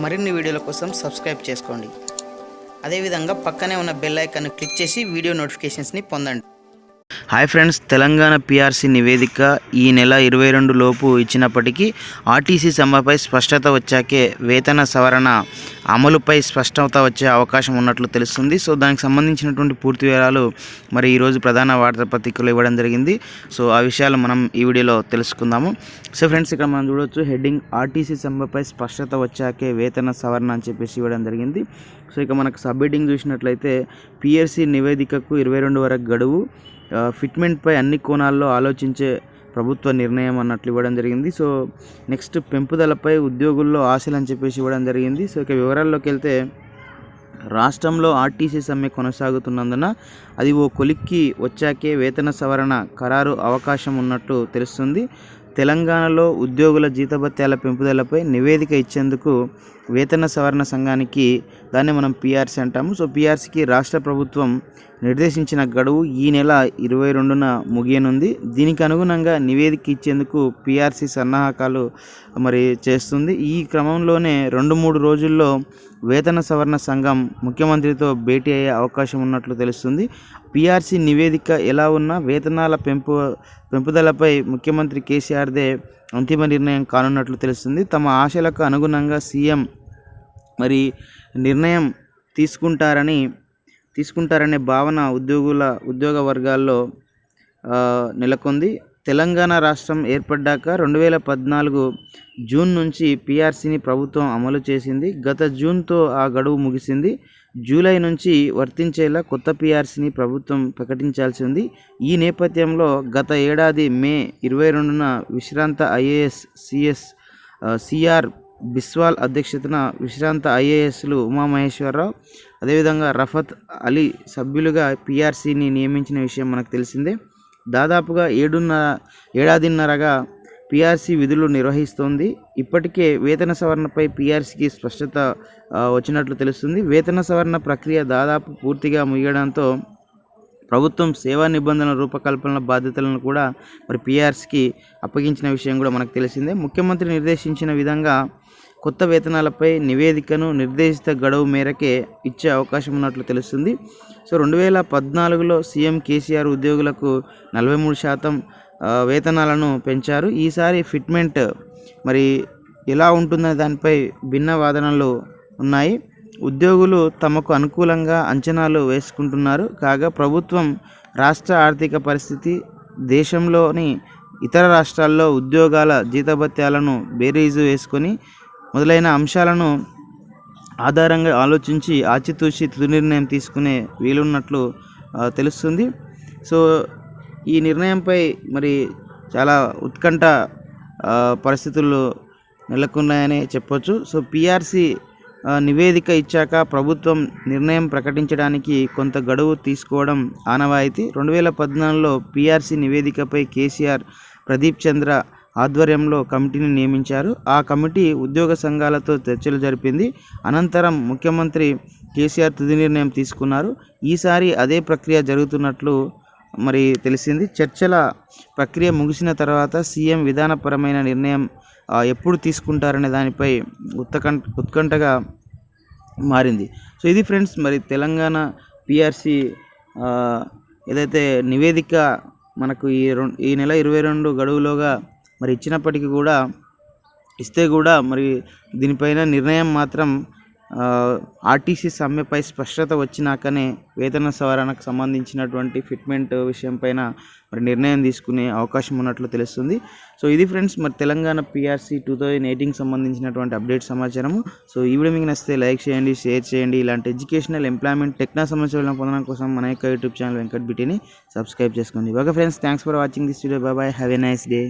మరిన్ని వీడియోల కోసం సబ్స్క్రైబ్ చేసుకోండి. అదేవిధంగా పక్కనే ఉన్న బెల్ ఐకాన్ క్లిక్ చేసి వీడియో నోటిఫికేషన్స్ని పొందండి. హాయ్ ఫ్రెండ్స్, తెలంగాణ PRC నివేదిక ఈ నెల 22 లోపు ఇచ్చినప్పటికీ ఆర్టీసీ సమ్మెపై స్పష్టత వచ్చాకే వేతన సవరణ అమలుపై స్పష్టత వచ్చే అవకాశం ఉన్నట్లు తెలుస్తుంది. సో దానికి సంబంధించినటువంటి పూర్తి వివరాలు మరి ఈరోజు ప్రధాన వార్తాపత్రికలు ఇవ్వడం జరిగింది. సో ఆ విషయాలు మనం ఈ వీడియోలో తెలుసుకుందాము. సో ఫ్రెండ్స్, ఇక్కడ మనం చూడవచ్చు హెడ్డింగ్ ఆర్టీసీ సమ్మెపై స్పష్టత వచ్చాకే వేతన సవరణ అని చెప్పేసి ఇవ్వడం జరిగింది. సో ఇక మనకు సబ్ హెడ్డింగ్ చూసినట్లయితే PRC నివేదికకు 22 వరకు గడువు, ఫిట్మెంట్పై అన్ని కోణాల్లో ఆలోచించే ప్రభుత్వ నిర్ణయం అన్నట్లు ఇవ్వడం జరిగింది. సో నెక్స్ట్ పెంపుదలపై ఉద్యోగుల్లో ఆశలు అని చెప్పేసి ఇవ్వడం జరిగింది. సో ఇక వివరాల్లోకి వెళ్తే రాష్ట్రంలో ఆర్టీసీ సమ్మె కొనసాగుతున్నందున అది ఓ కొలిక్కి వచ్చాకే వేతన సవరణ ఖరారు అవకాశం ఉన్నట్టు తెలుస్తుంది. తెలంగాణలో ఉద్యోగుల జీతభత్యాల పెంపుదలపై నివేదిక ఇచ్చేందుకు వేతన సవరణ సంఘానికి, దాన్ని మనం PRC అంటాము. సో PRCకి రాష్ట్ర ప్రభుత్వం నిర్దేశించిన గడువు ఈ నెల 22న ముగియనుంది. దీనికి అనుగుణంగా నివేదిక ఇచ్చేందుకు PRC సన్నాహకాలు మరి చేస్తుంది. ఈ క్రమంలోనే 2-3 రోజుల్లో వేతన సవరణ సంఘం ముఖ్యమంత్రితో భేటీ అయ్యే అవకాశం ఉన్నట్లు తెలుస్తుంది. PRC నివేదిక ఎలా ఉన్నా వేతనాల పెంపుదలపై ముఖ్యమంత్రి కేసీఆర్దే అంతిమ నిర్ణయం కానున్నట్లు తెలుస్తుంది. తమ ఆశలకు అనుగుణంగా సీఎం మరి నిర్ణయం తీసుకుంటారనే భావన ఉద్యోగ వర్గాల్లో నెలకొంది. తెలంగాణ రాష్ట్రం ఏర్పడ్డాక 2014 జూన్ నుంచి PRCని ప్రభుత్వం అమలు చేసింది. గత జూన్తో ఆ గడువు ముగిసింది. జూలై నుంచి వర్తించేలా కొత్త PRCని ప్రభుత్వం ప్రకటించాల్సి ఉంది. ఈ నేపథ్యంలో గత ఏడాది మే 22న విశ్రాంత IAS CR బిస్వాల్ అధ్యక్షతన విశ్రాంత IASలు ఉమామహేశ్వరరావు, అదేవిధంగా రఫత్ అలీ సభ్యులుగా PRCని నియమించిన విషయం మనకు తెలిసిందే. దాదాపుగా ఏడాదిన్నరగా PRC విధులు నిర్వహిస్తోంది. ఇప్పటికే వేతన సవరణపై PRCకి స్పష్టత వచ్చినట్లు తెలుస్తుంది. వేతన సవరణ ప్రక్రియ దాదాపు పూర్తిగా ముగియడంతో ప్రభుత్వం సేవా నిబంధనల రూపకల్పన బాధ్యతలను కూడా మరి PRCకి అప్పగించిన విషయం కూడా మనకు తెలిసిందే. ముఖ్యమంత్రి నిర్దేశించిన విధంగా కొత్త వేతనాలపై నివేదికను నిర్దేశిత గడువు మేరకే ఇచ్చే అవకాశం ఉన్నట్లు తెలుస్తుంది. సో 2014లో సీఎం కేసీఆర్ ఉద్యోగులకు 43% వేతనాలను పెంచారు. ఈసారి ఫిట్మెంట్ మరి ఎలా ఉంటుందనే దానిపై భిన్న వాదనలు ఉన్నాయి. ఉద్యోగులు తమకు అనుకూలంగా అంచనాలు వేసుకుంటున్నారు. కాగా ప్రభుత్వం రాష్ట్ర ఆర్థిక పరిస్థితి, దేశంలోని ఇతర రాష్ట్రాల్లో ఉద్యోగాల జీతభత్యాలను బేరీజు వేసుకొని మొదలైన అంశాలను ఆధారంగా ఆలోచించి ఆచితూచి తుది నిర్ణయం తీసుకునే వీలున్నట్లు తెలుస్తుంది. సో ఈ నిర్ణయంపై మరి చాలా ఉత్కంఠ పరిస్థితులు నెలకొన్నాయని చెప్పొచ్చు. సో PRC నివేదిక ఇచ్చాక ప్రభుత్వం నిర్ణయం ప్రకటించడానికి కొంత గడువు తీసుకోవడం ఆనవాయితీ. 2014లో PRC నివేదికపై కేసీఆర్ ప్రదీప్ చంద్ర ఆధ్వర్యంలో కమిటీని నియమించారు. ఆ కమిటీ ఉద్యోగ సంఘాలతో చర్చలు జరిపింది. అనంతరం ముఖ్యమంత్రి కేసీఆర్ తుది నిర్ణయం తీసుకున్నారు. ఈసారి అదే ప్రక్రియ జరుగుతున్నట్లు మరి తెలిసింది. చర్చల ప్రక్రియ ముగిసిన తర్వాత సీఎం విధానపరమైన నిర్ణయం ఎప్పుడు తీసుకుంటారనే దానిపై ఉత్కంఠగా మారింది. సో ఇది ఫ్రెండ్స్, మరి తెలంగాణ PRC ఏదైతే నివేదిక మనకు ఈ నెల 22 గడువులోగా మరి ఇచ్చినప్పటికీ కూడా ఇస్తే కూడా మరి దీనిపైన నిర్ణయం మాత్రం ఆర్టీసీ సమ్మెపై స్పష్టత వచ్చినాకనే వేతన సవరణకు సంబంధించినటువంటి ఫిట్మెంట్ విషయం పైన మరి నిర్ణయం తీసుకునే అవకాశం ఉన్నట్లు తెలుస్తుంది. సో ఇది ఫ్రెండ్స్, మరి తెలంగాణ PRC 2018కి సంబంధించినటువంటి అప్డేట్ సమాచారము. సో ఈ వీడియో మీకు నచ్చితే లైక్ చేయండి, షేర్ చేయండి. ఇలాంటి ఎడ్యుకేషనల్, ఎంప్లాయ్మెంట్, టెక్నా సమస్యలను పొందడం కోసం మన యొక్క యూట్యూబ్ ఛానల్ వెంకట్బిటిని సబ్స్క్రైబ్ చేసుకోండి. Okay friends, thanks for watching this video. Bye, have a nice day.